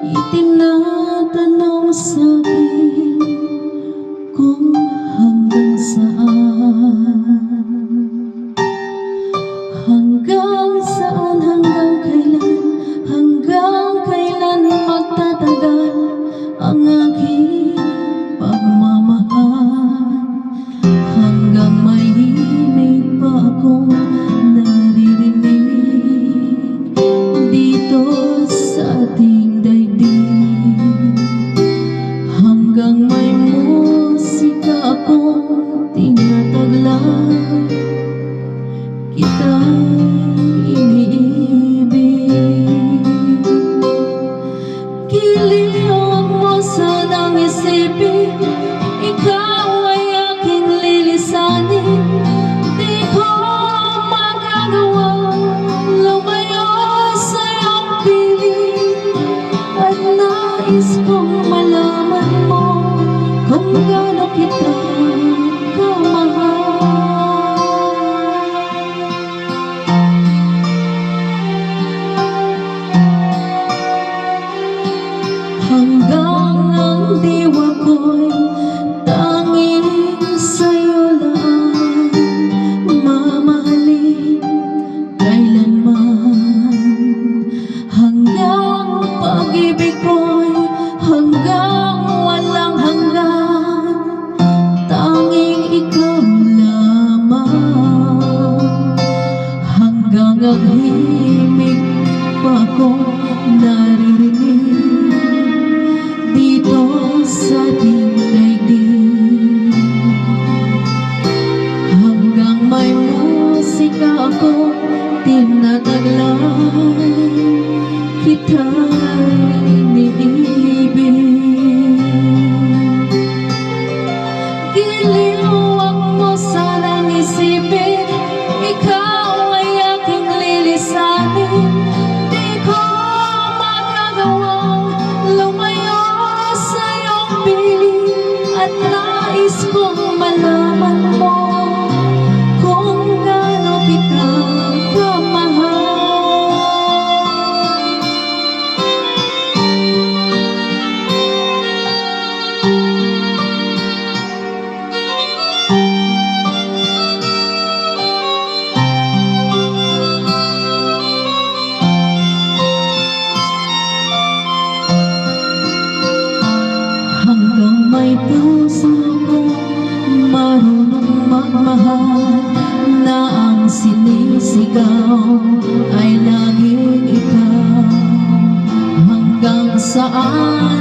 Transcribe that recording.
Itim na tanong sa'kin kung hanggang saan, hanggang saan, hanggang kailan magtatagal ang aking pagmamahal, hanggang may himig pa akong naririnig dito sa ating daigdig, hanggang may musika akong tinataglay, kita'y iniibig. Giliw mo sanang isipin, ikaw ay aking lilisanin. Di ko magagawang lumayo sa iyong piling, at nais kong malaman mo kung gaano kita kamahal. Hanggang ang diwa ko'y tanging sa'yo lang mamahalin kailanman, hanggang pag-ibig ko'y hanggang walang hanggan, tanging ikaw lamang, hanggang ang himig pa akong naririnig dito sa ating daigdig, hanggang may musika akong tinataglay, kita'y iniibig. Giliwang mo sanang isipin, ikaw ay aking lilisanin. Di ko magagawang lumayo sa iyong piling, at nais kong malaman mo kung gaano kita kamahal. Hanggang may puso kong marunong magmahal, na ang sinisigaw ay laging ikaw, hanggang saan